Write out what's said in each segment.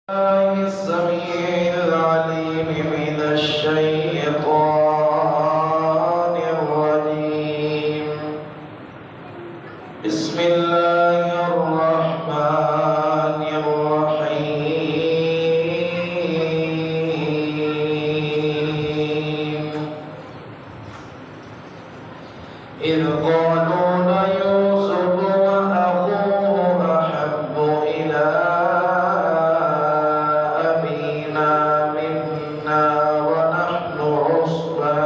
السميع العليم من الشيطان الرجيم. بسم الله الرحمن الرحيم. إذ قالوا ليوسف وأخوه أحب إلى أبينا منا ونحن عصبة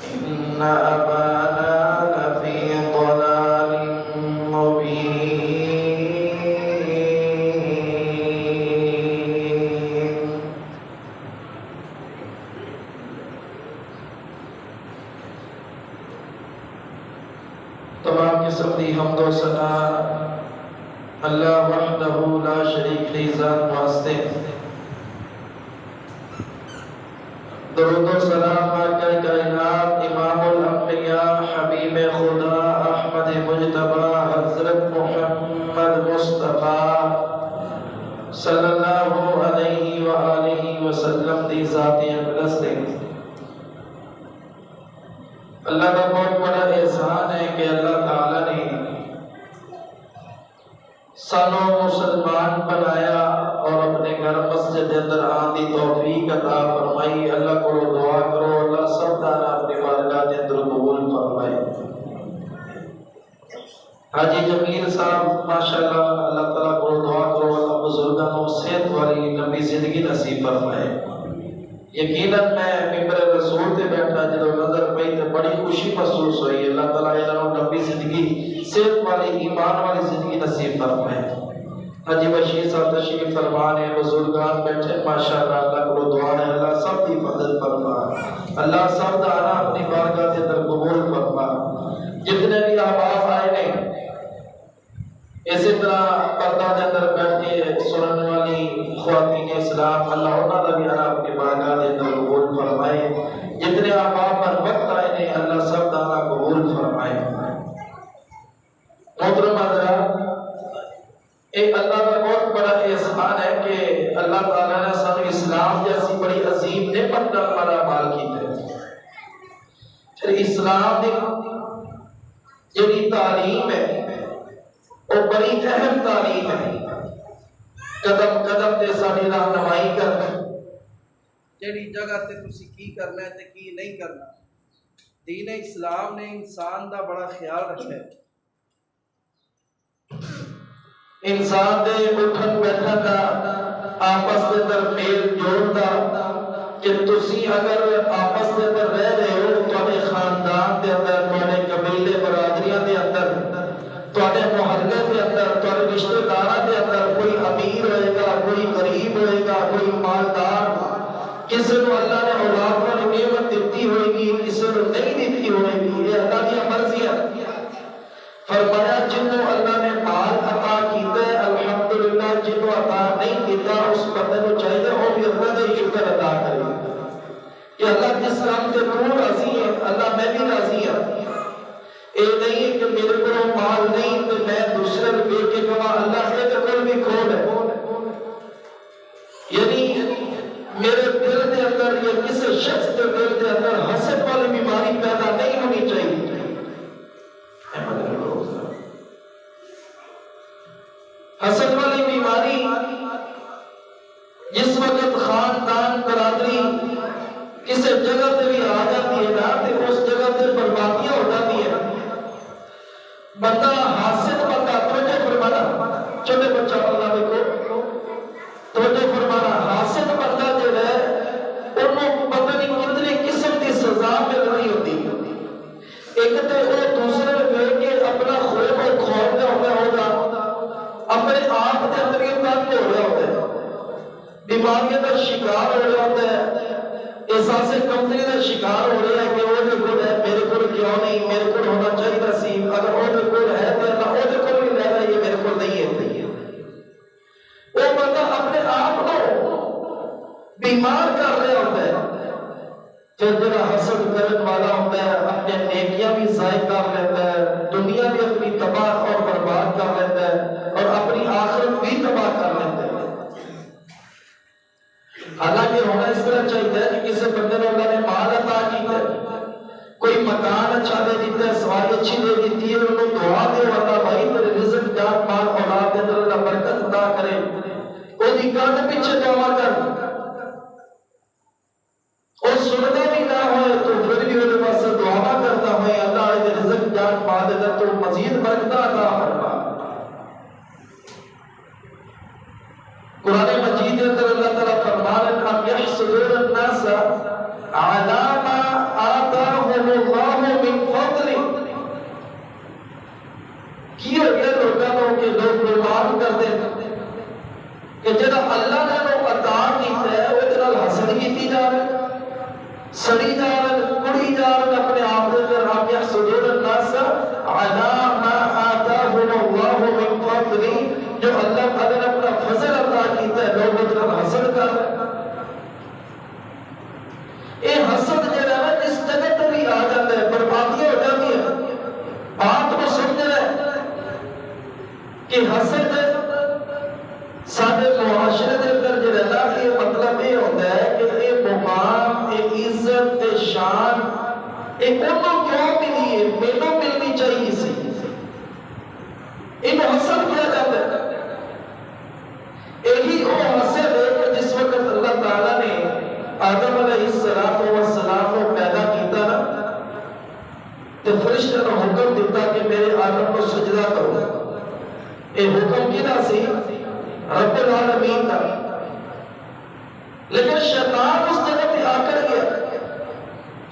إن أبانا لفي ضلال مبين. تمام قسم دی حمد و ثنا اللہ وحدہ لا شریک کی ذات واسطے، درود و سلام آقا کائنات امام الانبیاء حبیب خدا احمد مجتبی حضرت محمد مصطفیٰ صلی اللہ علیہ وآلہ وسلم دی ذات اقدس دے۔ اللہ کا بہت بڑا احسان ہے کہ اللہ تعالیٰ نے سانو مسلمان بنایا اور اپنے گھر مسجد اندر آن دی توفیق عطا فرمائی۔ اللہ کو دعا کرو اللہ سب دانا اپنی بارگاہ کے اندر قبول فرمائے۔ حاجی جمیل صاحب ماشاءاللہ اللہ تعالیٰ کو دعا کرو اللہ بزرگوں کو صحت والی لمبی زندگی نصیب فرمائے۔ یقیناً میں ممبر رسول تے بیٹھا جدوں نظر پئی تے بڑی خوشی محسوس ہوئی۔ اللہ تعالیٰ انہاں نوں لمبی زندگی صحت والی ایمان والی زندگی نصیب فرمائے۔ حاجی بشیر صاحب تشریف فرما نے بزرگان بیٹھے ماشاءاللہ اللہ کو دعا ہے اللہ سب کی مدد فرما، اللہ سب دا آنا اپنی بارگاہ کے اندر قبول فرما۔ جتنے بھی احباب آئے نے اسی طرح پردہ کے اندر بیٹھ کے سننے والی خواتین اسلام اللہ انہاں دا بھی آنا اپنی بارگاہ کے اندر قبول فرمائے۔ جتنے احباب پر وقت آئے نے اللہ سب دا آنا قبول فرمائے۔ محترم حضرات، ایک اللہ کا بہت بڑا احسان ہے کہ اللہ تعالیٰ نے سانو اسلام جیسی بڑی عظیم نعمت نال ہمارا مال کیتا ہے۔ پھر اسلام دی جڑی تعلیم ہے وہ بڑی اہم تعلیم ہے، قدم قدم تے ساری رہنمائی کر جڑی جگہ تے تسی کی کرنا ہے تے کی نہیں کرنا۔ دین اسلام نے انسان دا بڑا خیال رکھا ہے، انسان دے اٹھن بیٹھن دا آپس دے اندر میل جوڑ دا کہ تسی اگر آپس دے اندر رہ رہے ہو تواڈے خاندان دے اندر تواڈے قبیلے برادریاں دے اندر تواڈے محلے دے اندر تواڈے رشتہ داراں دے اندر کوئی امیر ہوئے گا کوئی غریب ہوئے گا کوئی مالدار، کسی کو اللہ نے اولاد والی نعمت دیتی ہوئے گی کسی کو نہیں دیتی ہوئے گی، یہ اللہ کی مرضی ہے۔ فرمایا جنہوں اللہ نے مال عطا کیتا ہے الحمدللہ، جنہوں عطا نہیں کیتا اس بندے کو چاہیے وہ بھی اللہ کا شکر ادا کرے کہ اللہ جس کام سے تو راضی ہے اللہ میں بھی راضی ہوں۔ اے نہیں ہے کہ میرے کو مال نہیں تو میں دوسرے کو دے کے کما، اللہ کے کول بھی کھول ہے۔ یعنی میرے دل کے اندر یا کسی شخص کے دل کے اندر حسد والی بیماری پیدا نہیں ہونی چاہیے۔ حسد والی بیماری جس وقت خاندان برادری کسی جگہ تے بھی آ جاتی ہے نا تے اس جگہ تے بربادیاں ہو جاتی ہیں۔ بندہ حاسد بندہ توجہ فرمانا، چھوٹے بچہ اللہ دیکھو توجہ فرمانا، حاسد بندہ جو ہے انہوں پتہ نہیں کتنی قسم کی سزا مل رہی ہوتی۔ ایک تے وہ دوسرے لے کے اپنا خوف اور خوف میں ہوگا، اپنے آپ کے اندر یہ تنگ ہو رہا ہوتا ہے، بیماریوں کا شکار ہو رہا ہوتا ہے، احساس کمزوری کا شکار ہو رہا ہے کہ وہ جو گل ہے میرے کو کیوں نہیں، میرے کو ہونا چاہیے سی، اگر وہ جو گل ہے تو اللہ وہ جو گل بھی لے رہا ہے یہ میرے کو نہیں ہے۔ وہ بندہ اپنے آپ کو بیمار کر رہا ہوتا ہے۔ پھر جڑا حسد کرنے والا ہوتا ہے اپنے نیکیاں بھی ضائع کر لیتا ہے، دنیا بھی اپنی تباہ اور برباد کر لیتا ہے اور اپنی آخرت بھی تباہ کر لیتا ہے۔ حالانکہ ہونا اس طرح چاہیے کہ کسی بندے کو اللہ نے مال عطا کیتا ہے، کوئی مکان اچھا دے دیتا ہے، سواری اچھی دے دیتی ہے، انہوں دعا دے اللہ بھائی تیرے رزق جان مال اولاد دے اندر اللہ برکت عطا کرے، وہ دی کان پیچھے دعا کر، اور سننا بھی نہ ہوئے تو پھر بھی وہ پاس دعا کرتا ہوئے اللہ دے رزق جان مال دے اندر تو مزید برکت عطا فرما۔ قرآن مجید کے اندر اللہ تعالیٰ فرمانے ام یحسدون الناس علی ما آتاهم اللہ من فضل، کی ہو گیا لوگوں کے لوگ گمان کرتے کہ جب اللہ نے انہوں عطا کیتا ہے وہ اتنا حسد کیتی جا رہے، سڑی جا رہے، کڑی جا رہے اپنے آپ دے کر ام یحسدون الناس علی ما آتاهم اللہ من فضل، جو اللہ تعالیٰ نے اپنا فضل عطا کیتا ہے لوگ اتنا حسد کر رہے۔ اے حسد جو ہے اس جگہ پر بھی آ جاتا ہے، بربادی ہو جاتی ہے۔ بات کو سمجھ رہے کہ حسد سارے معاشرے کے اندر جو رہتا ہے یہ مطلب یہ ہوتا ہے کہ یہ مقام، یہ عزت، یہ شان، یہ انہوں کیوں ملی ہے، میرے ملنی چاہیے سی، انہوں حسد کیا جاتا ہے۔ یہی وہ حسد ہے جس وقت اللہ تعالیٰ نے آدم علیہ السلام کو پیدا کیتا نا تو فرشتے نے حکم دیتا کہ میرے آدم کو سجدہ کرو، یہ حکم کینا سی رب العالمین کا، لیکن شیطان اس جگہ پہ آ کر گیا،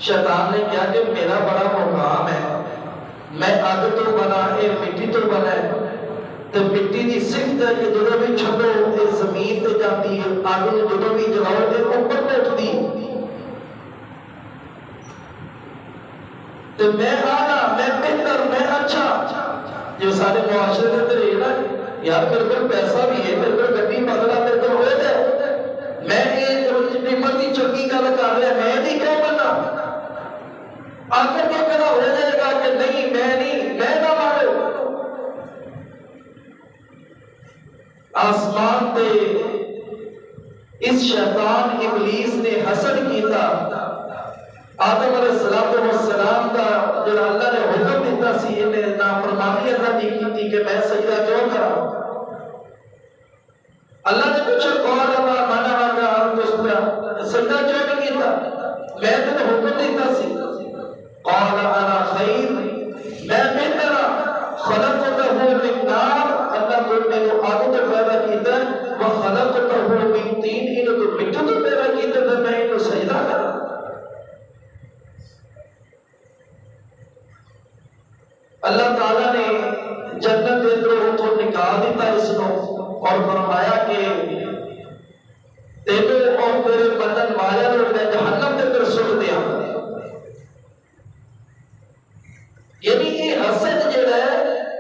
شیطان نے کہا کہ میرا بڑا مقام ہے، میں آگ تو بنا، اے مٹی تو بنا ہے، تو مٹی دی صفت ہے کہ جدو بھی چھڑو یہ زمین تے جاتی ہے، آگ جدو بھی جلاؤ تے اوپر بیٹھتی، تو میں آنا، میں بہتر، میں اچھا، جو سارے معاشرے کے اندر یہ نا یار میرے کو پیسہ بھی ہے، میرے کو گڈی بدلا، میرے کو ہوئے تھے، میں یہ جتنی مرضی چنگی گل کر رہا میں نہیں کیوں بننا، آخر کے کہنا ہو جائے گا کہ نہیں میں نہیں، میں نہ مارو۔ آسمان تے اس شیطان ابلیس نے حسد کیتا، آدم علیہ السلام کا جو اللہ نے حکم دیتا سی انہیں نافرمانی ادا نہیں کی کہ میں سجدہ کیوں کرا، اللہ نے پوچھا قال ما منعک ان تسجد، سجدہ کیوں نہیں کیتا، میں نے حکم دیتا سی، قال انا خیر، میں بہتر خلقتہ من نار، اللہ کو میں نے آگ تو پیدا کیتا ہے، وخلقتہ من طین، انہوں تو مٹی تو پیدا کیتا ہے، میں انہوں سجدہ کرا۔ اللہ تعالیٰ نے جنت دے اندروں تو نکال دیتا اس کو اور فرمایا کہ تینوں اور تیرے بدن والے لوگ میں جہنم دے اندر سٹ دیا۔ یعنی یہ حسد جو ہے،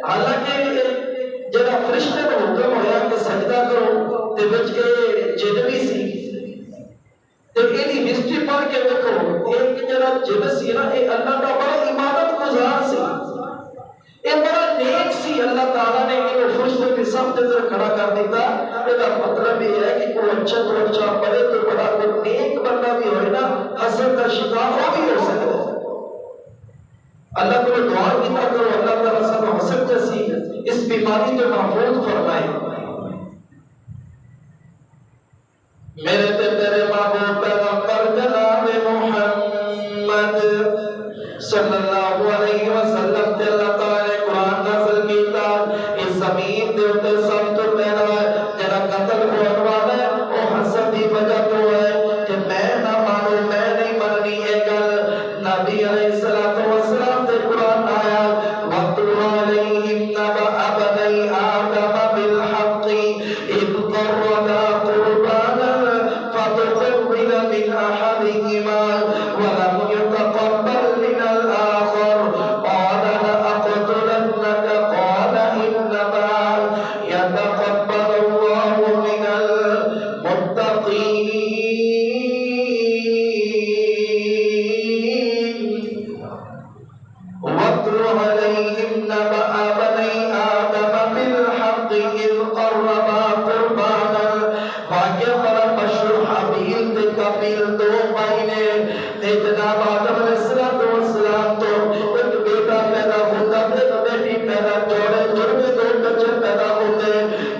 حالانکہ جب فرشتے کو حکم ہوا کہ سجدہ کرو تے وچ کے جن بھی سی تے یہ ہسٹری پڑھ کے دیکھو، ایک جڑا جن سی نا یہ اللہ کا بڑا عبادت گزار سی، یہ بڑا نیک سی، اللہ تعالیٰ نے انہوں فرشتوں کی صف کے اندر کھڑا کر دیتا۔ یہ مطلب یہ ہے کہ کوئی اچھا تو اچھا بڑے تو بڑا کوئی نیک بندہ بھی ہوئے نا حسد کا شکار وہ بھی ہو سکتا ہے۔ اللہ کو دعا کیتا کرو اللہ تعالیٰ سب حسد جیسی اس بیماری کو محفوظ فرمائے۔ میرے تے تیرے محبوب پیغمبر جناب محمد صلی اللہ علیہ وسلم تے اللہ تعالیٰ نے قرآن نازل کیتا، اس زمین دے اوتے سب تو پہلا جڑا قتل ہونے والا ہے وہ حسد دی وجہ تو ہے کہ میں نہ مانوں، میں نہیں مننی یہ گل۔ نبی علیہ السلام تے قرآن آیا وَاتْلُ عَلَيْهِمْ نَبَأَ بَنِي آدَمَ بِالْحَقِّ إِذْ قَرَّبَا قُرْبَانًا فَتُقُبِّلَ مِنْ أَحَدِهِمَا وَلَمْ يُتَقَبَّلْ مِنَ الْآخَرِ قَالَ لَأَقْتُلَنَّكَ قَالَ إِنَّمَا يَتَقَبَّلُ اللَّهُ مِنَ الْمُتَّقِينَ۔ وَاتْلُ عَلَيْهِمْ نَبَأَ بَنِي آدَمَ بِالْحَقِّ إِذْ قَرَّبَا قُرْبَانًا، واقعہ بڑا مشہور حابیل قابیل دو بھائی نے جناب آدم علیہ السلام تو ایک بیٹا پیدا ہوتا ہے، ایک بیٹی پیدا جوڑے جڑے دو بچے پیدا ہوتے،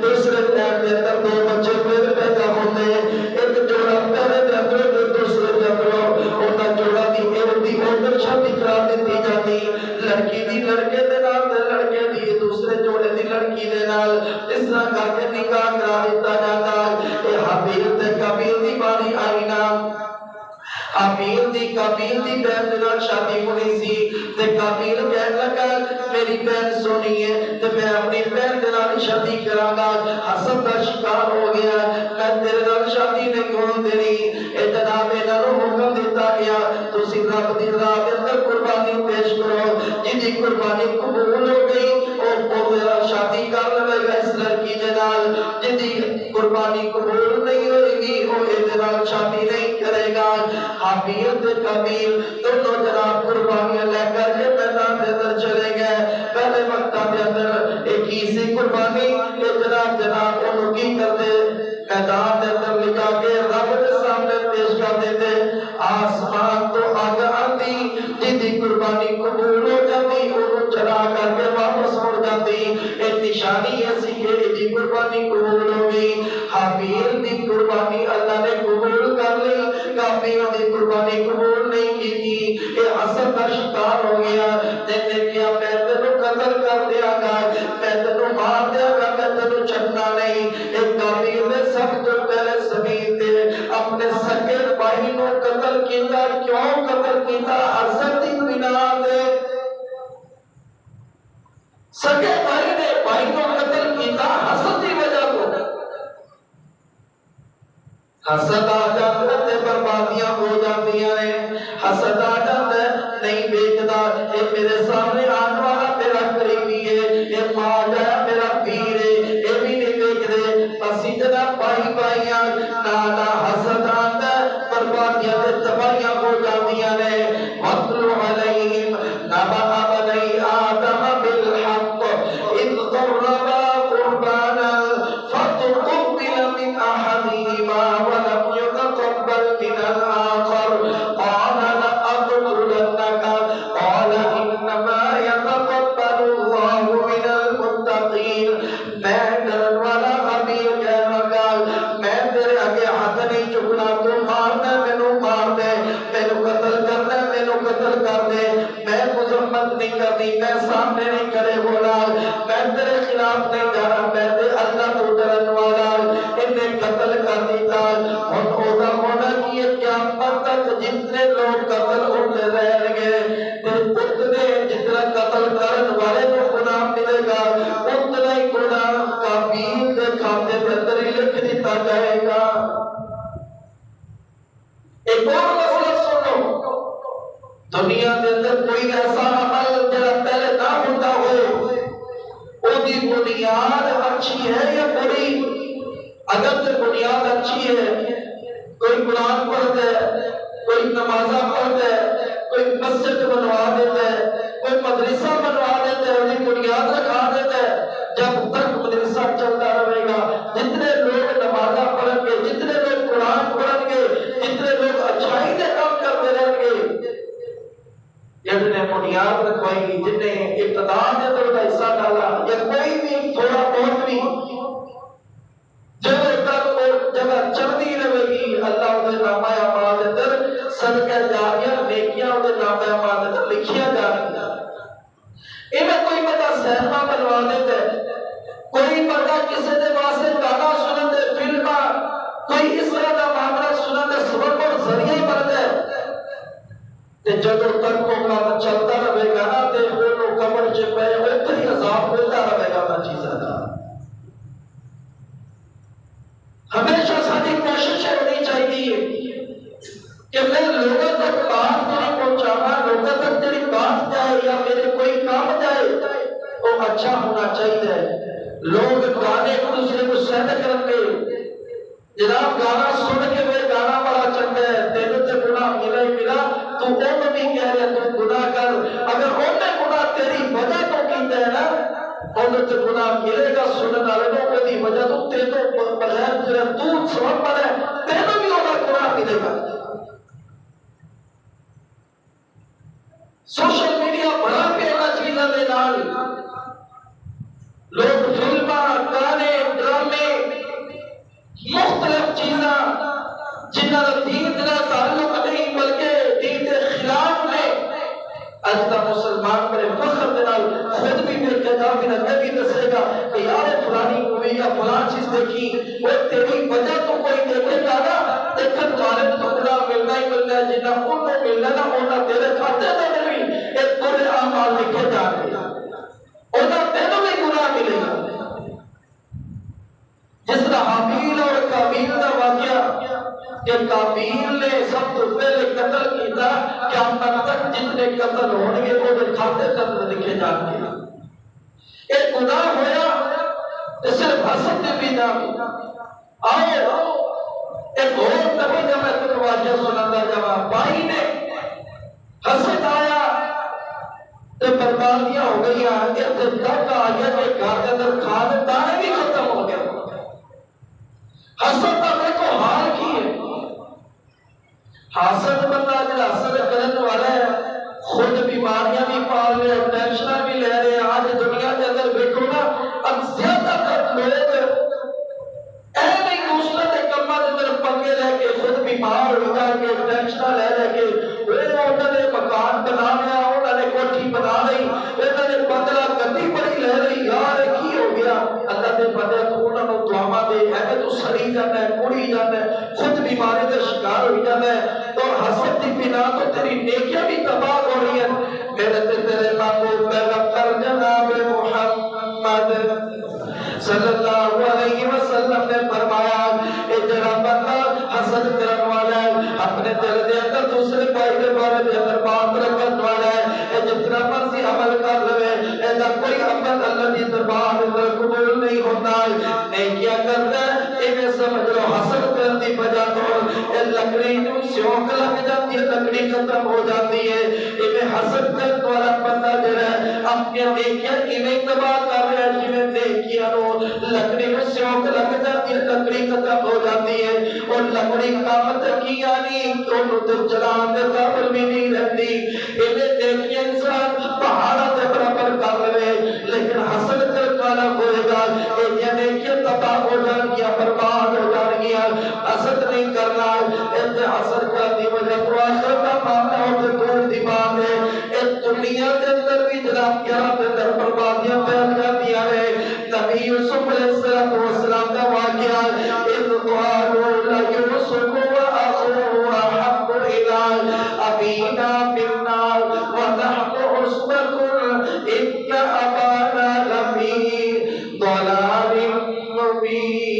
دوسرے ٹائم کے اندر دو بچے پھر پیدا ہوتے، ایک جوڑا پہلے دے اندر دوسرے دے اندر انہاں جوڑا دی ایک دی اوپر شادی کرا دیتی جاتی، لڑکی دی لڑکے دے نال تے لڑکے دی دوسرے جوڑے دی لڑکی دے نال اس طرح کر کے نکاح کرا دیتا جاتا۔ اے حابیل تے قابیل دی باری آئی نا، حابیل دی قابیل دی بہن دے نال شادی ہونی سی تے قابیل کہنے لگا میری بہن سونی ہے تے میں اپنی بہن دے نال شادی کراں گا، حسد دا شکار ہو گیا، میں تیرے نال شادی نہیں ہون دینی۔ اے جناب انہاں نوں حکم دتا گیا تسی رب دی راہ دے اندر قربانی پیش کرو، جدی قربانی قبول ہو گئی او میرا شادی کر لے گا اس لڑکی دے نال، جدی قربانی قبول نہیں ہوئے گی او اے دے نال شادی نہیں کرے گا۔ حابیل تے قابیل دونوں جناب قربانیاں لے کر کے میدان دے اندر چلے گئے۔ پہلے وقتاں دے اندر ایک ہی سی قربانی کہ جناب انہوں کی کرتے میدان دے اندر لے جا کے رب کے سامنے پیش کر دیتے، آسمان تو آگ آتی جدی قربانی قبول ہو جاتی انہوں چلا کر کے واپس مڑ جاتی، ایک نشانی ایسی کہ جی قربانی قبول ہو گئی۔ حابیل دی قربانی اللہ نے قبول کر لی، قابیل دی قربانی قبول نہیں کی تھی، یہ حسد کا شکار ہو گیا، جن نے کیا میں تینوں قتل کر دیا گا، میں تینوں مار دیا گا، میں تینوں چھڑنا نہیں۔ ایک قابیل نے سب تو پہلے زمین دے اپنے سکے بھائی نو قتل کیتا، کیوں قتل کیتا؟ حسد دی بنا دے سکے بھائی نے بھائی کو قتل کیتا حسد دی وجہ کو، حسد آ جاتا ہے بربادیاں ہو جاتی ہیں، حسد آ جاتا ہے نہیں بیچتا، اے میرے سامنے آنے والا میرا قریبی ہے، اے ماں جایا میرا پیر ہے، اے بھی نہیں بیچ دے، اسی جناب بھائی بھائیاں نانا حسد آتا ہے بربادیاں تے تباہیاں ہو جاتی ہیں۔ وَاتْلُ عَلَيْهِمْ نَبَأَ بَنِي آدَمَ بِالْحَقِّ إِذْ قَرَّبَا قُرْبَانًا فَتُقُبِّلَ مِنْ أَحَدِهِمَا وَلَمْ يُتَقَبَّلْ مِنَ الْآخَرِ قَالَ لَأَقْتُلَنَّكَ قَالَ إِنَّمَا يَتَقَبَّلُ اللَّهُ مِنَ الْمُتَّقِينَ۔ میں ڈرن والا حابیل کہنے لگا میں تیرے آگے ہاتھ نہیں چکنا، تو مارنا مینوں مار دے، مینوں قتل کرنا مینوں قتل کر دے، میں مذمت نہیں کرنی، میں سامنے نہیں کھڑے ہونا، میں تیرے خلاف نہیں جانا، میں تے اللہ تو ڈرن والا۔ انہیں قتل کر دیتا، ہن اودا ہونا کی قیامت تک جتنے لوگ قتل ہوتے رہیں گے تے اتنے جتنا قتل کرن والے کو گناہ ملے گا اتنا ہی گناہ قابیل کے کھاتے کے اندر ہی لکھ دیتا جائے گا۔ ایک اور مسئلہ سنو، دنیا کے اندر کوئی ایسا عمل جڑا پہلے نہ ہوتا ہوئے وہ دی بنیاد اچھی ہے یا بری؟ اگر تو بنیاد اچھی ہے، کوئی قرآن پڑھتا ہے، کوئی نمازہ پڑھتا ہے، کوئی مسجد بنوا دیتا ہے، کوئی مدرسہ بنوا دیتا ہے، انہیں بنیاد رکھا دیتا ہے، جب تک مدرسہ چلتا رہے گا، جتنے لوگ نمازہ پڑھیں گے، جتنے لوگ قرآن پڑھیں گے، جتنے لوگ اچھائی کے کام کرتے رہیں گے، جن نے بنیاد رکھوائی گی، جن نے ابتداء میں تو حصہ ڈالا، یا کوئی بھی تھوڑا بہت بھی جب تک وہ جگہ چلتی رہے گی، اللہ انہیں نامہ اعمال اندر صدقہ جاریہ نیکیاں انہیں نامہ اعمال اندر لکھیا جا رہی ہیں۔ انہیں کوئی بڑا سینما بنوا دیتے، کوئی بڑا کسی دے واسطے گانا سنن دے، فلمہ کوئی اس طرح کا معاملہ سنن دے سبب اور ذریعہ بن دے، تے جدوں تک وہ کام چلتا رہے گا نا تے وہ قبر چ پے اوتھے ہی عذاب ملتا رہے گا نا چیزاں دا۔ ہمیشہ ساری کوشش ہونی چاہیے کہ میں لوگوں تک بات نہیں پہنچانا، لوگوں تک تیری بات جائے یا میرے کوئی کام جائے وہ اچھا ہونا چاہیے۔ لوگ گانے ایک دوسرے کو سینڈ کر کے جناب گانا سن کے وہ گانا بڑا چنگا ہے، تینوں تے گناہ ملا ہی ملا، تو انہوں بھی کہہ رہے تو گناہ کر، اگر انہوں نے گناہ تیری وجہ تو کیتا ہے نا انہوں تے گناہ ملے گا، سنن والے کو دی وجہ تو تینوں بغیر تیرا تو سبب بنے تینوں بھی ہوگا گناہ ملے گا۔ دیکھی، وہ تیری وجہ تو کوئی دیکھے گا نا، دیکھن والے تو خدا ملنا ہی ملنا ہے، جنہ انہوں ملنا نا انہوں تیرے کھاتے دے بھی ایک برے اعمال لکھے جان گے، انہوں تینوں بھی گناہ ملے گا۔ جس طرح حابیل اور قابیل کا واقعہ کہ قابیل نے سب تو پہلے قتل کیتا، قیامت تک جتنے قتل ہون گے وہ کھاتے قتل لکھے جان گے۔ ایک گناہ ہویا تو صرف حسد کے بھی نام آؤ ایک اور نبی کا میں تمہیں واقعہ سناتا جاواں، بھائی نے حسد آیا تو بربادیاں ہو گئی، آگے تو تک آ گیا کہ گھر کے اندر کھانے دانے بھی ختم ہو گیا۔ حسد کا دیکھو حال کی ہے، حسد بندہ جو حسد کرنے والا ہے خود بیماریاں بھی پال رہے، ٹینشن بھی لے رہے۔ آج دنیا کے اندر دیکھو نا، اب زیادہ تر لوگ ایسے دوسرے کے کماں کے طرف پنگے لے کے خود بیمار ہو جا کے ٹینشن لے رہے کہ انہوں نے مکان بنا لیا، انہوں نے کوٹھی بنا لی، انہوں نے بنگلہ گڈی بڑی لے رہی، یار کی ہو گیا؟ اللہ نے بندے تو انہوں نے دعاواں دے ہے کہ تو سڑی جانا ہے، کوڑی جانا ہے، خود بیماری کا شکار ہو جانا ہے، تو حسد کی بنا تو تیری نیکیاں بھی تباہ ہو رہی ہیں۔ میرے تے تیرے محبوب پیغمبر جناب محمد صلی اللہ علیہ وسلم نے فرمایا کہ جڑا بندہ حسد کرنے والا ہے، اپنے دل دے اندر دوسرے بھائی کے بارے میں اگر بات رکھنے والا ہے، اے جتنا مرضی عمل کر لے، ایسا کوئی عمل اللہ کی دربار میں قبول نہیں ہوتا۔ نیکیاں کرتا ہے انہیں سمجھ لو حسد کرنے کی وجہ تو اے لکڑی جو سیوک لگ جاتی ہے، لکڑی ختم ہو جاتی ہے۔ انہیں حسد کرنے والا بندہ جڑا ہے اپنی نیکیاں انہیں تباہ کر رہا ہے، جنہیں نیکیاں نو لکڑی میں سیوک لگ جاتی ہے، لکڑی ختم ہو جاتی ہے، اور لکڑی قامت کی آنی انہوں تو جلان دے قابل بھی نہیں رہتی۔ انہیں نیکیاں انسان پہاڑا دے برابر کر لے، لیکن حسد کرنے والا ہوئے گا انہیں نیکیاں تباہ ہو جان گیا، برباد ہو جان گیا۔ حسد نہیں کرنا، انہیں حسد کرنی وجہ تو آخر کا معاملہ ہوتے دور دی بات ہے۔ اس دنیا کے اندر بھی جناب کیا اندر بربادیاں پھیل جاتی ہیں۔ نبی یوسف علیہ السلام کا واقعہ اذ قالوا ليوسف واخوه احب الى ابينا منا ونحن عصبة ان ابانا لفي ضلال مبين۔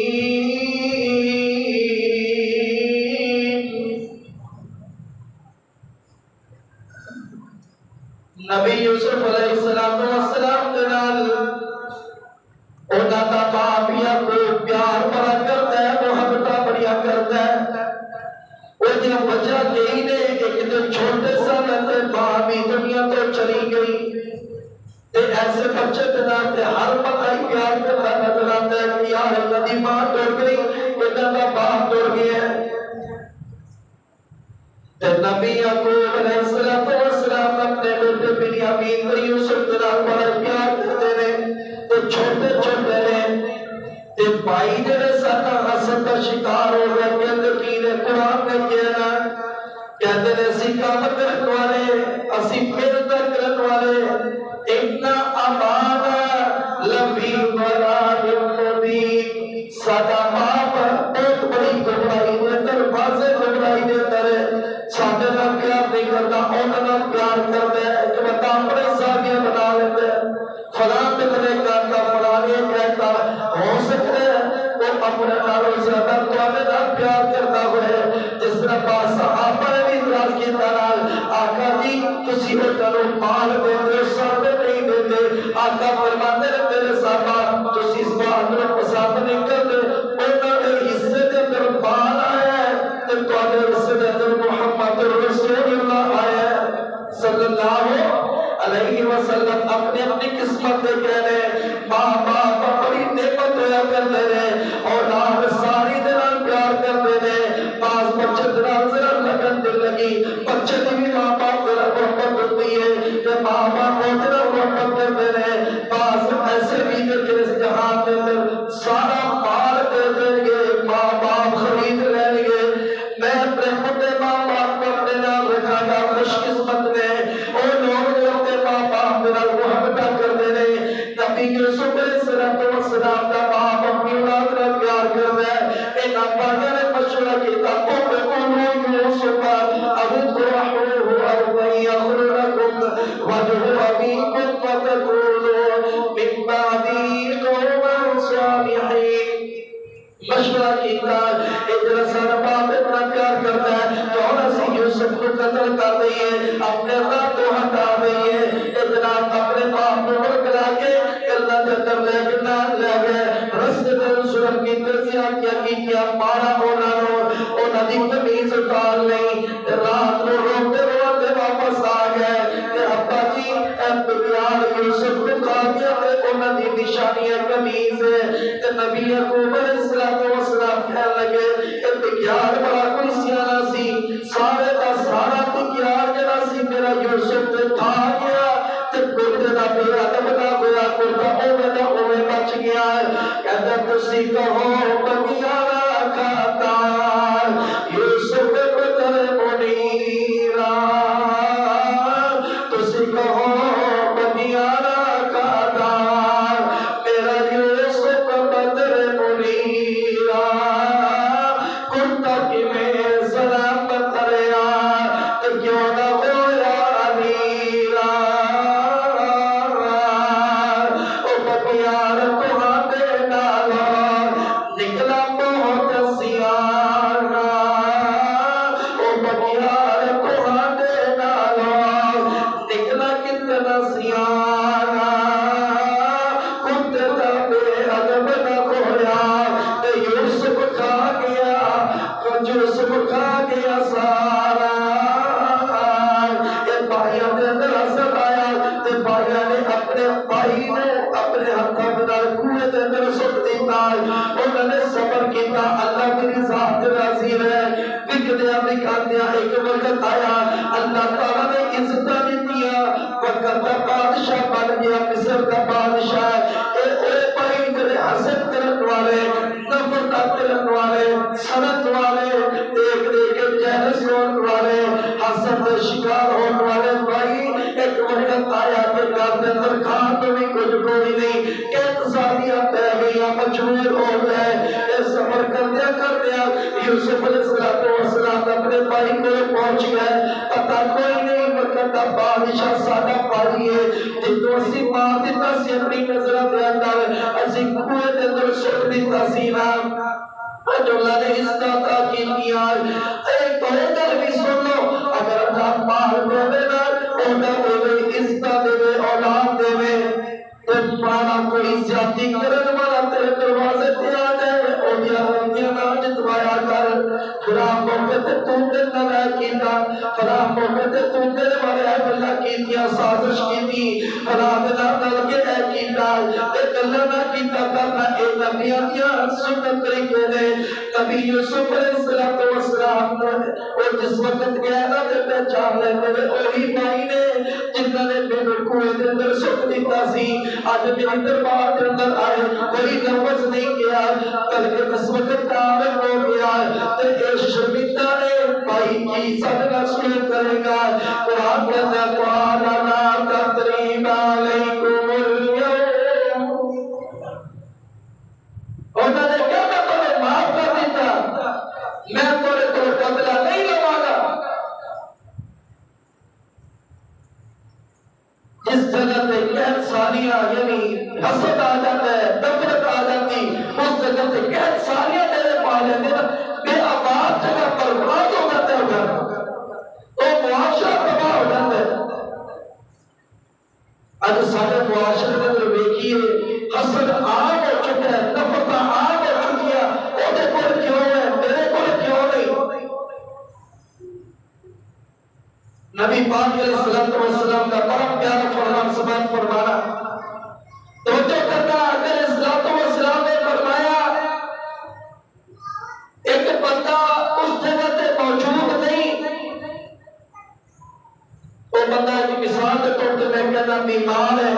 نبی یوسف علیہ السلام کے نال انہاں دا باپ یعقوب پیار بڑا کرتا ہے، محبت بڑیا کرتا ہے۔ وہ وجہ یہی نے ایک دن چھوٹے سا لتے ماں بھی دنیا تو چلی گئی، تے ایسے بچے کے نام تے ہر بندہ ہی پیار کرتا نظر آتا ہے کہ یار اللہ دی ماں ٹر گئی، انہاں دا باپ ٹر گیا ہے۔ تے نبی یعقوب علیہ السلام اپنے بیٹے بنیامین کو یوسف کے نال بڑا پیار کرتے ہیں، تے چھوٹے چھوٹے نے تے بھائی جڑے سارا حسد کا شکار ہو گئے۔ کہتے کی قرآن نے کہنا کہتے ہیں اسی کام کرنے والے، اسی محنت کرنے والے، اِنَّ أَبَانَا لَفِي ضَلَالٍ مُبِينٍ، ساڈا باپ بہت بڑی گمراہی دے اندر، واضح گمراہی دے اندر، سادے نال پیار نہیں کرتا، انہاں نال پیار کرتا ہے۔ ایک بندہ اپنے ساتھیاں بنا لیتا ہے، فلاں بندے کرتا، فلاں یہ کہتا، ہو سکتا ہے وہ اپنے نالوں زیادہ تواڈے نال پیار کرتا ہوئے۔ جس طرح بعض صحابہ نے بھی اعتراض کیتا نال، آقا جی تسی انہاں مال دیندے سادے نہیں دیندے، آقا فرماندے نے میرے صحابہ تسی اس بات نوں پسند نہیں کرتے، انہاں دے حصے دے اندر مال آیا ہے تے تواڈے حصے دے اندر محمد رسول اللہ آیا ہے صلی اللہ علیہ وسلم۔ اپنی اپنی قسمت دے کہنے ماں باپ بڑی نعمت ہویا کرتے ہیں، اولاد ساری دے نال پیار کرتے ہیں۔ بعض بچے دے نال ذرا لگن دل لگی، بچے دی بھی ماں باپ دے نال محبت ہوتی ہے تے ماں باپ دے نال محبت کرتے ہیں۔ بعض ایسے بھی کہ اس جہان دے اندر سارا مال دے دیں گے، ماں باپ خرید لیں گے۔ میں اپنے خودے ماں باپ کو اپنے نال رکھا گا، خوش قسمت نے وہ لوگ جو اپنے ماں باپ دے نال محبت کرتے ہیں۔ نبی یوسف علیہ السلام کا باپ اپنی اولاد نال باغیاں نے مشورہ کیتا قولوا یوسف او اطرحوه ارضا یخل لکم وجه ابیکم فتکونوا من بعده قوما صالحین. مشورہ کیتا ادھر سارا باپ اتنا پیار کرتا ہے تو اسی یوسف کو قتل کر دئیے اپنے رب کو ہٹا دئیے. اتنا اپنے باپ کو بکلا کے اللہ کے در لے گئے رستے میں ظلم کی ترسیاں کیا مارا ہونا دی تمیز اتار نہیں. رات کو روتے روتے واپس آ گئے کہ ابا جی بنیاد یوسف کو کھا دیا انہوں دی نشانیاں کمیز ہے. کہ نبی یعقوب علیہ السلام کہنے لگے کہ بگیار بڑا کوئی سیانا سی سارے کا سارا بگیار جنا سی میرا یوسف تے کھا گیا تے گردے دا بے ادب نہ ہویا گردہ اوے دا اوے بچ گیا. کہتا تسی کہو بگیارا کھاتا یوسف پتر منیرا تسی کہو بگیارا کھاتا میرا یوسف پتر منیرا کرتا کی میں سلام پتریا تو کیوں نہ ہویا نیرا او بگیار تہاڈے نالوں نکلا بہت سیانا او بگیار تہاڈے نالوں نکلا کتنا سیانا کتے دا بے ادب نہ ہویا تے یوسف کھا گیا یوسف کھا گیا سارا. یہ بھائیوں نے اندر حسد آیا تے بھائیوں نے اپنے بھائی نے اپنے ہاتھوں میں کنویں دے اندر سٹ دیتا. انہوں نے صبر کیتا اللہ میری ذات راضی ہے. وکدیا وکاندیا ایک وقت آیا اللہ تعالیٰ نے عزت دیا وقت کا بادشاہ بن گیا مصر کا بادشاہ. اے بھائی تیرے حسد کرن والے نفرت کرن والے سنت والے دیکھ دیکھ کے جہلس ہونے والے حسد کے شکار ہونے والے بھائی ایک وقت آیا کہ گھر کے اندر کھان تو بھی کچھ کوئی نہیں کہ تصادیاں پہ گئی مجبور ہو گئے. سفر کردیا یوسف علیہ السلام اپنے بھائی کو پہنچ گئے. پتہ کوئی نہیں وقت کا بادشاہ سادہ پائی ہے جتوں اسی ماں دیتا سی اپنی نظرہ دے اندر اسی کنویں دے اندر سٹ دیتا سی نا جو اللہ نے اس کا تاکید کیا. ایک تو ادھر بھی سن لو اگر اللہ مال دے نا اولاد دے اس کا دے اولاد دے تو پرانا کوئی زیادتی کرنے والا تیرے دروازے پہ آ جائے اودیا ہوندیاں نہ جتوایا کر. فلاں موقع تے تو تے نہ کیتا فلاں موقع تے تو تیرے والے اللہ کیتیا سازش کیتی فلاں دے نال کے اے کیتا تے گلاں نہ کیتا کرنا اے نبیاں دی سنت طریقے نے. نبی یوسف علیہ السلام اور جس وقت گیا نا تے پہچان لے میرے وہی بھائی نے جنہاں نے میرے کنویں دے اندر سٹ دیتا سی. آج میرے دربار کے اندر آئے کوئی لفظ نہیں کیا بلکہ اس وقت عارف ہو گیا تے اے شرمندہ نے بھائی کی صدقہ سلوک کرے گا. قرآن کہتا ہے قرآن لا تقریب علیکم اليوم انہوں نے کہا میں تمہیں معاف کر دیتا میں تمہیں تو بدلہ نہیں لوا گا. جس جگہ تے قید سالیاں یعنی حسد آ جاتا ہے نفرت آ جاتی اس جگہ تے قید سالیاں میرے پا جاتے نا بے آباد جگہ پر برباد ہو جاتا ہے گھر تو معاشرہ تباہ ہو جاتا ہے. اج سارے معاشرے کے اندر ویکھیے حسد عام ہو چکا ہے نفرت عام ہو چکی ہے. وہ کول کیوں ہے میرے کول کیوں نہیں. نبی پاک علیہ السلام کا بڑا پیارا فرمان سماعت فرمانا توجہ کرنا. علیہ السلام نے فرمایا ایک بندہ اس جگہ تے موجود نہیں وہ بندہ کی مثال کے طور پہ میں کہنا بیمار ہے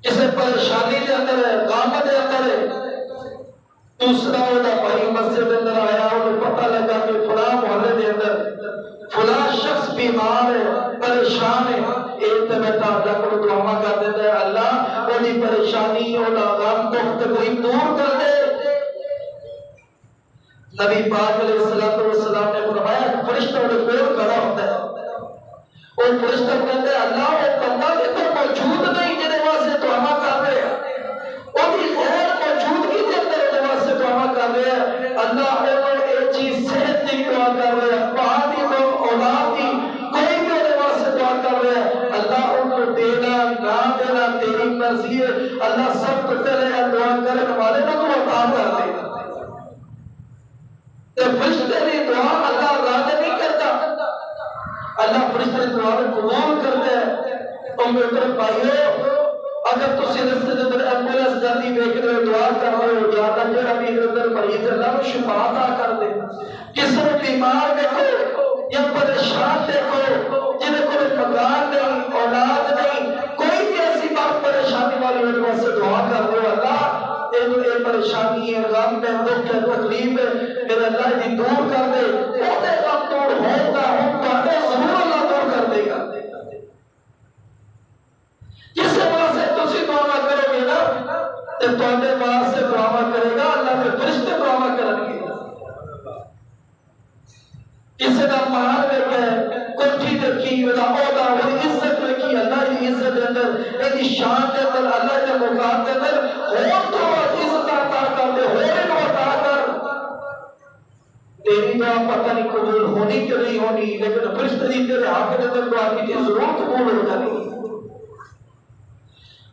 کسی پریشانی کے اندر ہے غم کے اندر ہے. دوسرا وہ بھائی مسجد کے اندر آیا انہیں پتہ لگا کہ فلاں محلے کے اندر فلاں شخص بیمار ہے پریشان ہے. ایک تو میں اللہ کو دعا کر دیتا ہے اللہ وہ پریشانی وہ غم دکھ تکلیف دور کر دے. نبی پاک علیہ السلام نے فرمایا کہ فرشتہ وہ کول کھڑا ہوتا ہے، وہ فرشتہ کہتا ہے اللہ وہ بندہ اتنا موجود نہیں جنہیں واسطے دعا کر رہے ہیں، وہ بھی غیر موجودگی کے اندر جنہیں واسطے دعا کر رہے ہیں، اللہ انہوں ایک چیز صحت کی دعا کر رہے ہیں، بہادی کو اولاد کی کوئی بھی انہیں واسطے دعا کر رہے ہیں، اللہ ان کو دینا نہ دینا تیری مرضی ہے، اللہ سب کو پہلے دعا کرنے والے کو تو عطا کر دے گا۔ فرشتے کی دعا اللہ راضی نہیں کرتا، اللہ فرشتے کی دعا کو قبول کرتا ہے۔ تو میرے بھائیو اگر تسی رستے دے اندر ایمبولینس جاتی ویکھ رہے ہو دعا کر رہے ہو یا اللہ جڑا بھی اندر مریض اللہ کو شفا عطا کر دے، کسی نے بیمار دیکھو یا پریشان دیکھو جنہیں کوئی مکان نہیں اولاد نہیں کوئی بھی ایسی بات پریشانی والی ان میں سے دعا کر دے اللہ یہ پریشانی ہے غم ہے دکھ ہے تکلیف ہے میرے اللہ یہ دور کر دے وہ دے غم دور ہوگا ہم پاتے ضرور اللہ دور کر دے گا۔ جس واسطے تسی دعا کرو گے نا تے تواڈے واسطے دعا کرے گا اللہ کے فرشتے دعا کرن گے۔ کسی کا مال ویکھے کوٹھی دیکھی ودا عہدہ ودا عزت ویکھی اللہ کی عزت دے اندر ایدی شان دے اندر اللہ کے مقام دے اندر ہور تو عزت عطا کر دے ہور کو عطا کر تیری دعا پتہ نہیں قبول ہونی کہ نہیں ہونی لیکن فرشتے دی تیرے حق دے اندر دعا کی ضرور قبول ہو جانی۔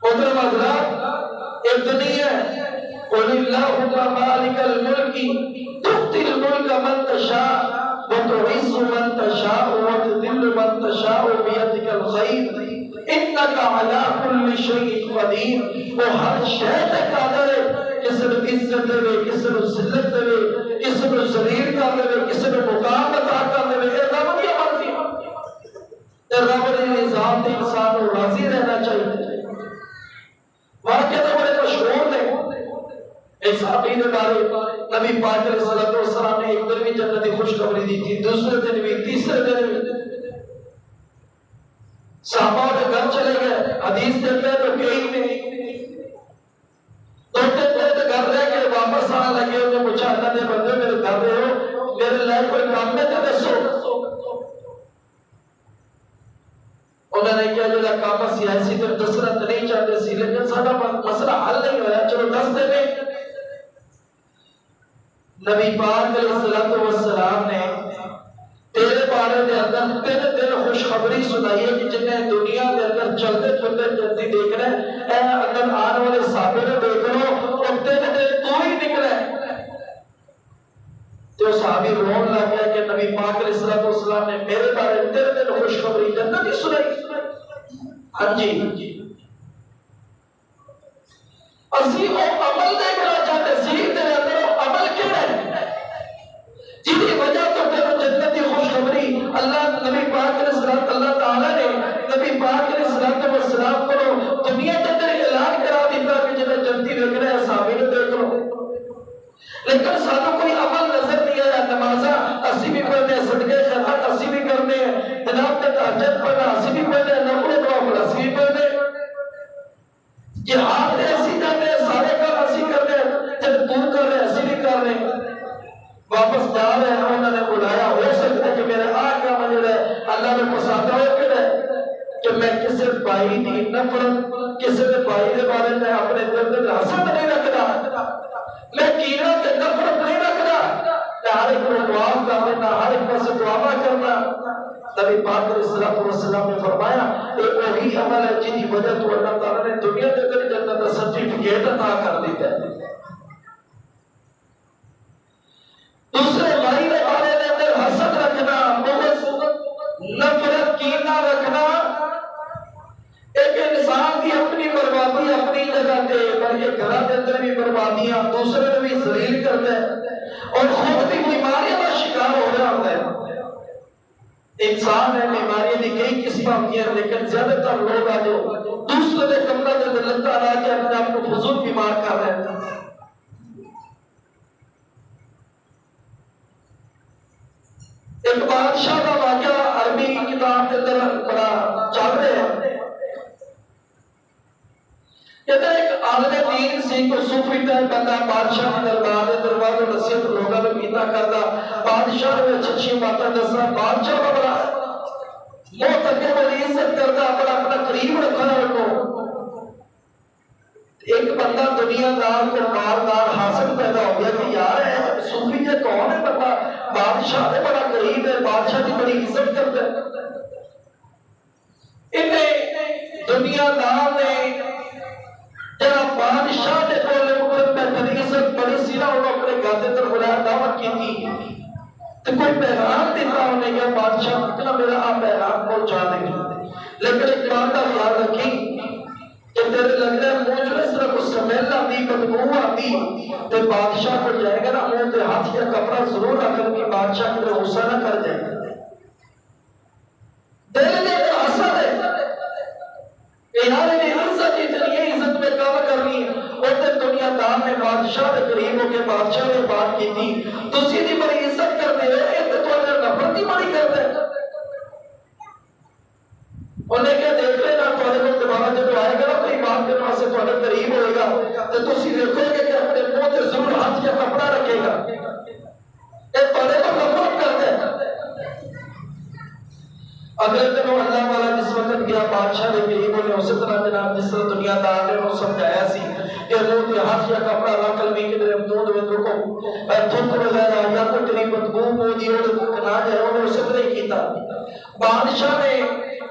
محترم حضرات ایک دنیا ہے قل اللہم مالک الملک تؤتی الملک من تشاء وتعز من تشاء وتذل من تشاء بيدك الخير انك على كل شيء قدير۔ وہ ہر شے تے قادر ہے، کسی نو عزت دے کسی نو ذلت دے کسی نو ذلیل کر دے کسی نو مقام عطا کر دے، یہ رب کی مرضی ہے۔ رب نے نظام تے انسان کو راضی رہنا چاہیے۔ واقعہ تو بڑے مشہور نے، ایک صحابی نے بارے نبی پاک علیہ السلام نے ایک دن بھی جنت کی خوشخبری دی تھی، دوسرے دن بھی تیسرے دن بھی صحابہ کے گھر چلے گئے، حدیث دیتے ہیں تو کئی نہیں دو تین دن گھر رہ کے واپس آنے لگے، انہوں نے پوچھا اللہ نے بندے میرے گھر رہے ہو میرے لائے کوئی کام میں تو دسو۔ انہوں نے کیا جو کام سیاسی تو دسنا تو نہیں چاہتے سی لیکن سارا مسئلہ حل نہیں ہوا چلو دس دے میں۔ نبی پاک علیہ السلام نے تیرے بارے دے اندر تین دن خوشخبری سنائی ہے کہ جنہیں دنیا کے اندر چلتے چلتے جلدی دیکھ رہے ہیں اے اندر آنے والے صحابے نے دیکھ لو اور تین دن تو ہی نکلے۔ تو صحابی رون لگ گیا کہ نبی پاک علیہ السلام نے میرے بارے تین دن خوشخبری جنت ہی سنائی۔ ہاں جی اسی وہ عمل دیکھنا چاہتے سیکھ دے اندر وہ عمل کیا ہے جن کی وجہ تو تیرے جنت کی خوشخبری اللہ نبی پاک علیہ السلام اللہ تعالیٰ نے نبی پاک علیہ السلام کو دنیا کے اندر اعلان کرا دیتا کہ جنہیں جنتی دیکھ رہے ہیں صحابی نے دیکھ لو، لیکن سانو کوئی عمل نظر نہیں آیا۔ نمازہ اسی بھی پڑھنے صدقے خیرات اسی بھی کرنے جناب کے تہجد پڑھنا اسی بھی پڑھنے نفل دعا پڑھنا اسی بھی پڑھنے جہاد ایسی کرنے سارے کام اسی کرنے جب دور کر رہے اسی بھی کر رہے واپس جا رہے ہیں انہوں نے بلایا ہو سکتا ہے کہ میرے آقا مجھے اللہ میں پسند ہو کہ میں کسی بھائی کی نفرت کسی بھائی کے بارے میں اپنے دل میں حسد نہیں رکھتا، میں کینہ تے نفرت نہیں رکھتا، میں ہر ایک کو دعا کرنا ہر ایک کو سے دعا کرنا۔ نبی پاک علیہ السلام نے فرمایا ایک وہی عمل ہے جن کی وجہ تو اللہ تعالیٰ نے دنیا کے اندر جنت کا سرٹیفکیٹ عطا کر دیتا ہے۔ دوسرے بھائی کے بارے میں اندر حسد رکھنا بغض نفرت کینہ رکھنا ایک انسان کی اپنی بربادی اپنی جگہ تے بلکہ گھر کے اندر بھی بربادیاں دوسرے کو بھی ذلیل کرتا ہے اور خود بھی بیماریوں کا شکار ہو رہا ہوتا ہے۔ انسان ہے بیماریاں دی کئی قسم ہوتی ہیں لیکن زیادہ تر لوگ آ جو دوسرے کے کمرہ کے اندر لگتا رہا کہ اپنے آپ کو فضول بیمار کر رہے ہیں۔ ایک بادشاہ کا واقعہ عربی کتاب کے اندر بڑا چل رہے ہیں۔ کہتا ہے ایک عالم دین سی کو صوفی تے بندہ بادشاہ کے دربار میں نصیحت لوگوں کو کیتا پہ کرتا بادشاہ نے اچھی باتیں دسنا بادشاہ کا بڑا موت اگے بڑی عزت کرتا بڑا اپنا قریب رکھنا رکھو ایک بندہ دنیا دار کو مالدار حاصل پیدا ہو گیا کہ یار ہے صوفی یہ کون ہے بندہ بادشاہ نے بڑا قریب ہے بادشاہ کی بڑی عزت کرتا ہے انہیں دنیا دار نے جب بادشاہ نے بولے اوپر بہتر عزت بڑی سی نہ انہوں اپنے گھر تر بلایا دعوت کی تھی تو کوئی پیغام دیتا انہیں کہ بادشاہ اتنا میرا آپ پیغام پہنچا دیں گے لیکن ایک بات کا خیال رکھی کہ تیرے لگ رہا ہے منہ جو ہے صرف اس سمیل آتی بدبو آتی تو بادشاہ کو جائے گا نا منہ کے ہاتھ یا کپڑا ضرور رکھ کر کہ بادشاہ کی غصہ نہ کر جائے دل نے تو حسد ہے کہ یار انہیں عزت اتنی ہے عزت میں کام کرنی ہے اور تو دنیا دار نے بادشاہ کے قریب ہو کے بادشاہ نے بات کی تھی تو سیدھی بڑی عزت کرتے ہیں ایک تو انہیں نفرت ہی بڑی کرتے ہیں انہیں کیا دیکھ لینا تھوڑے کو دماغ جب آئے گا نا کوئی بات کے پاس سے تھوڑے قریب ہوئے گا تو تسی دیکھو گے کہ اپنے منہ تے ضرور ہاتھ یا کپڑا رکھے گا ایک تھوڑے کو نفرت کرتے ہیں اگلے دنوں اللہ والا جس وقت گیا بادشاہ نے قریب ہونے اسی طرح جناب جس طرح دنیا دار نے وہ سمجھایا سی کہ منہ تے ہاتھ یا کپڑا رکھ کر بھی کدھر منہ دے رکو تھوک وغیرہ یا کوئی تیری بدبو منہ دی اور نہ جائے انہوں نے اسی طرح ہی کیتا بادشاہ نے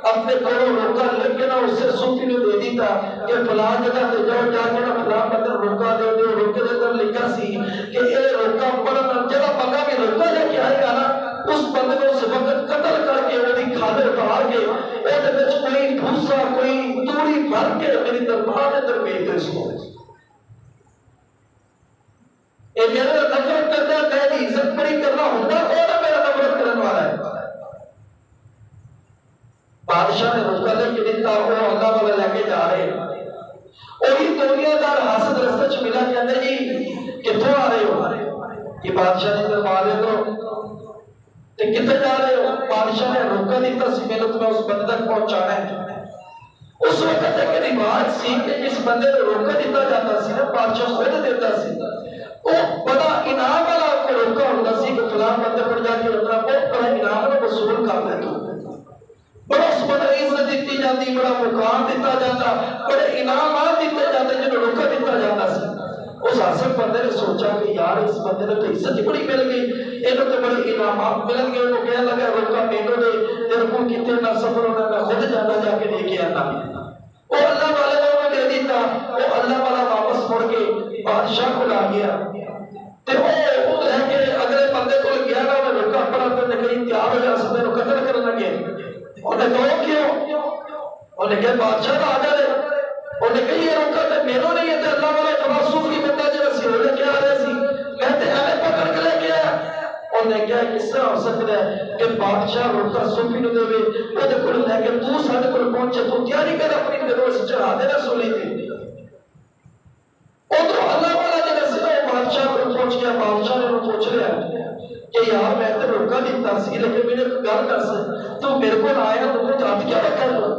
اپنے کولوں روکا لکھ کے نہ اس سے صوفی نے دے دیتا کہ فلاں جگہ تے جاؤ جا کے نہ فلاں بندہ روکا دے دے روکے دے کر لکھا سی کہ اے روکا پڑھنا جگہ بندہ بھی روکا لے کے آئے گا نا اس بندے کو اس وقت قتل کر کے وہ دی کھالے اتار کے اے دے وچ کوئی بھوسا کوئی توڑی بھر کے میری دربار کے اندر بھیج دے اس کو اے میرا نفرت کرتا ہے میری عزت بڑی کرنا ہوتا کون ہے میرا نفرت کرنے والا ہے بادشاہ نے روکا لے کے دیتا وہ اللہ والا لے کے جا رہے ہیں وہی دنیا دار حاسد رستے چ ملا کہتے جی کتوں آ رہے ہو یہ بادشاہ نے دربار ہے تو کتنے جا رہے ہو بادشاہ نے روکا دیتا سی میرے تمہیں اس بندے تک پہنچانا ہے اس وقت ایک رواج سی کہ جس بندے کو روکا دیتا جاتا سی نا بادشاہ خود دیتا سی وہ بڑا انعام والا آپ کو روکا ہوتا سی کہ فلاں بندے پر جا کے اپنا بہت بڑا انعام والا وصول کر دے تو بڑا اس بڑا عزت دیتی جاتی بڑا مقام دیتا جاتا بڑے انعامات دیتے جاتے جنہوں روکا دیتا جاتا سی اس حاصل بندے نے سوچا کہ یار اس بندے نے تو عزت ہی بڑی مل گئی انہوں نے بڑے انعامات مل گئے انہوں کہنے لگا روکا مینوں دے تیرے کو کتنے نہ سفر ہونا میں خود جانا جا کے لے کے آنا وہ اللہ والے نے انہوں دے دیتا وہ اللہ والا واپس مڑ کے بادشاہ کو لا گیا تے وہ لے کے اگلے بندے کو گیا نا انہیں روکا پڑا تو نے کہیں تیار ہو جا سکتے انہوں قتل کرنا لگے انہیں کہو کیوں انہیں کہا بادشاہ آ جا رہے انہیں کہا یہ روکا تے میروں نہیں ہے تے اللہ والا فلاسف کی بندہ جو سی وہ لے کے آ رہے سی میں تے ہمیں پکڑ کے لے کے آیا انہیں کہا کس طرح ہو سکتا ہے کہ بادشاہ روکا صوفی نو دے وہ دے کول لے کے تو سارے کول پہنچے تو تیاری کر اپنی دلوں سے چڑھا دے رسولی تھی ادھر اللہ والا جو سی وہ بادشاہ کو پہنچ گیا بادشاہ نے انہوں پوچھ لیا کہ یار میں تے روکا دیتا سی لیکن میں نے گل کر سے تو میرے کو آیا تو تو ہاتھ کیا رکھا تو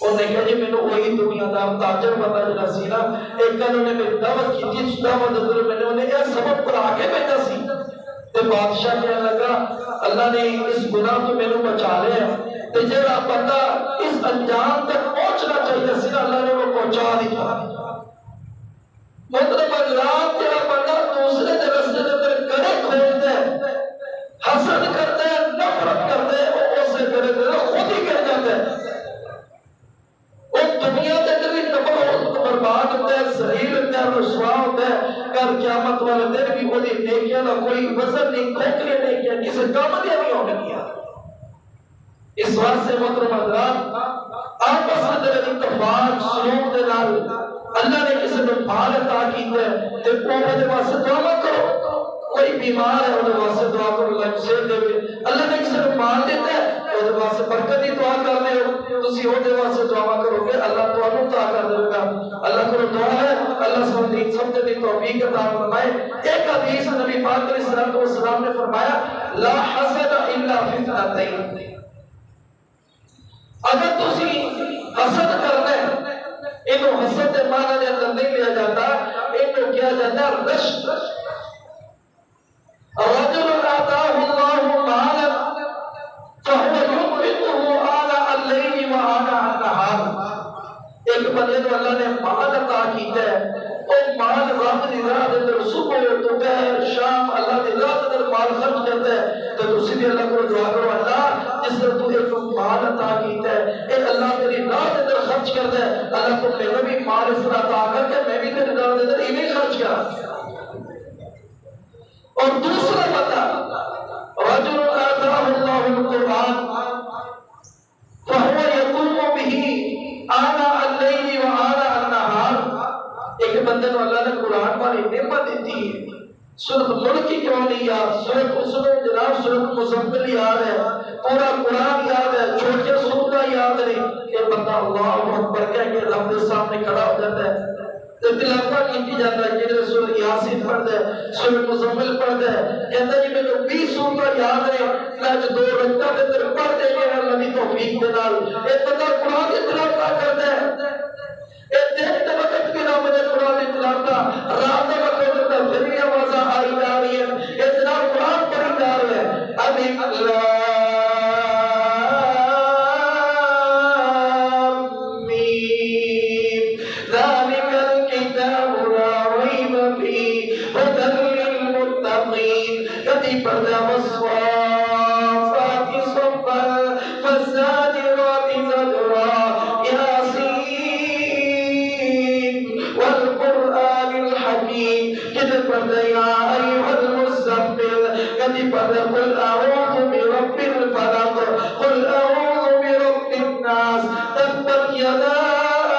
انہیں کہا جی میں نے وہی دنیا دار تاجر بندہ جو سی نا ایک انہوں نے میری دعوت کی تھی اس دعوت اندر میں نے انہیں یہ سبب پر آگے بھیجا سی تے بادشاہ کہنے لگا اللہ نے اس گناہ تو میں نے بچا لیا تے جڑا بندہ اس انجام تک پہنچنا چاہیے سی نا اللہ نے وہ پہنچا دیا مطلب اللہ جڑا بندہ دوسرے دے راستے دے اندر گڑے کھولتا ہے حسد کرتا ہے نفرت کرتا ہے وہ اس سے کرے تے خود ہی کر جاتا ہے وہ دنیا کے اندر بھی تباہ برباد ہوتا ہے ذلیل ہوتا ہے رسوا ہوتا ہے کل قیامت والے دن بھی وہ نیکیاں نہ کوئی وزن نہیں کھوکھلے نہیں کیا کسی کام دیا نہیں ہونے کیا اس واسطے محترم حضرات آپس میں اتفاق سلوک دے نال اللہ نے کسی نے بھال عطا کیتا ہے تے وہ دے واسطے دعا کرو کوئی بیمار ہے وہ واسطے دعا کرو اللہ صحت دے اللہ نے کسی نے مال دیتا ہے وہ واسطے برکت دی دعا کر دے تسی وہ دے واسطے دعا کرو گے اللہ تانوں عطا کر دے گا اللہ کو دعا ہے اللہ سب دین سمجھنے دی توفیق عطا فرمائے ایک حدیث نبی پاک علیہ الصلوۃ والسلام نے فرمایا لا حسد الا فی اثنتین اگر تسی حسد کرنا ہے انہوں حسد کے معنی کے اندر نہیں لیا جاتا انہوں کیا جاتا ہے رشک مال خرچ کرتا ہے تو تسی بھی اللہ کو دعا کرو اللہ جس طرح تو ایک مال عطا کیتا ہے اے اللہ تیری راہ دے اندر خرچ کرتا ہے اللہ تو میرا بھی مال اس طرح عطا کر کے میں بھی تیری راہ دے اندر ایویں خرچ کرا. اور دوسرا بندہ رجل آتاه الله القرآن فهو يقوم به آناء الليل وآناء النهار. ایک بندے کو اللہ نے قرآن والی نعمت دی ہے سورۃ ملک کی کیوں نہیں یاد سورۃ اسلم جناب سورۃ مزمل یاد ہے پورا قرآن یاد ہے چھوٹے سورتیں یاد نہیں یہ بندہ اللہ اکبر کہہ کے رب کے سامنے کھڑا ہو جاتا ہے تو تلاوت کی جاتا ہے کہ سورۃ یاسین پڑھتا ہے سورۃ مزمل پڑھتا ہے کہتا ہے کہ میں 20 سورتیں یاد ہے میں جو 2 رکعتاں دے اندر پڑھ دے گا اللہ کی توفیق دے نال یہ بندہ قرآن کی تلاوت کرتا ہے ایک دیکھتے وقت کی نام مجھے قرآن کی تلاوت رات کا وقت ہوتا ہے پھر یہ آواز آئی جا رہی ہے یہ جناب قرآن پڑھی جا رہی ہے ابھی اللہ پردہ والصافات صفا فالزاجرات زجرا یاسین والقرآن الحکیم کدھر پردہ یا ایھا المزمل کدھر پردہ قل اعوذ برب الفلق قل اعوذ برب الناس تبت یدا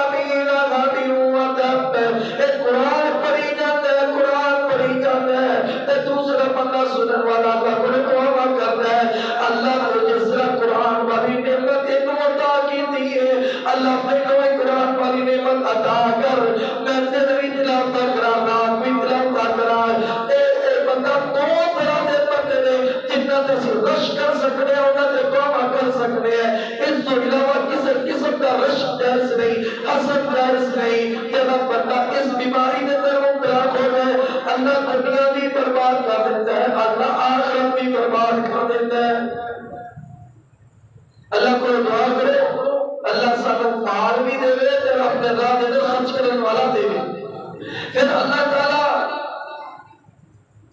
ابی لہب وتب. ایک قرآن پڑھی جاتا ہے قرآن پڑھی جاتا ہے تے دوسرا بندہ سنن والا کا دعا کرتا ہے اللہ کو جس طرح قرآن والی نعمت عطا کی دی ہے اللہ پہلو قرآن والی نعمت عطا کر میں تیری تلاوت کرا رات بھی تلاوت کرا اے بندہ دو طرح دے بندے نے جنہ تے رش کر سکتے ہیں انہاں تے دعا کر سکتے ہیں اس تو علاوہ کسی قسم کا رش جائز نہیں حسد جائز نہیں جب بندہ اس بیماری دے اندر مبتلا ہو جائے اللہ دنیا بھی برباد کر دیتا ہے اللہ آخرت بھی برباد کر دیتا ہے. اللہ کو دعا کرو اللہ سانو مال بھی دے تے اپنے راہ دے خرچ کرنے والا دے پھر اللہ تعالی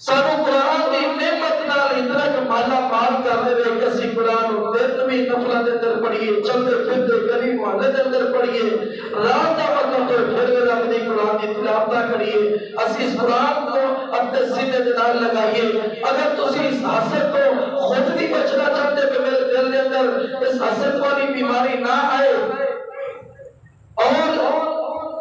سانو قرآن دی نعمت نال اتنا کہ مالا مال کر دے کہ اسی قرآن دن بھی نفلاں دے اندر پڑھیے چلتے پھرتے گلی محلے دے اندر پڑھیے رات دا وقت ہوئے پھر رب دی قرآن دی تلاوت کریے اسی اس قرآن کو اپنے سینے دے نال لگائیے. اگر تسی اس حسد کو خود بھی بچنا چاہتے کہ میرے دل دے اندر اس حسد والی بیماری نہ آئے اور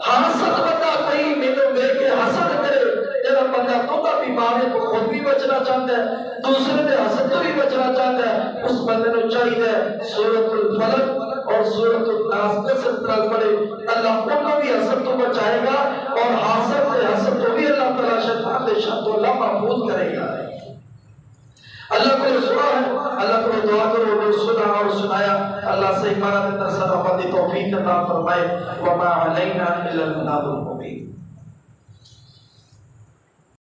حسد بندہ کہیں مینوں دیکھ کے حسد کرے جب بندہ تو کا بیماری کو خود بھی بچنا چاہتا ہے دوسرے دے حسد تو بھی بچنا چاہتا ہے اس بندے کو چاہیے سورۃ الفلق اور سورۃ الناس کا ستر پڑھے اللہ ان کو بھی حسد تو بچائے گا اور حسد سے حسد تو بھی اللہ تعالی شیطان سے شر تو اللہ محفوظ کرے گا. اللہ کو سنا ہے اللہ کو دعا کرو جو سنا اور سنایا اللہ سے ایمان اندر صدقہ دی توفیق عطا فرمائے وما علینا الا البلاغ المبین.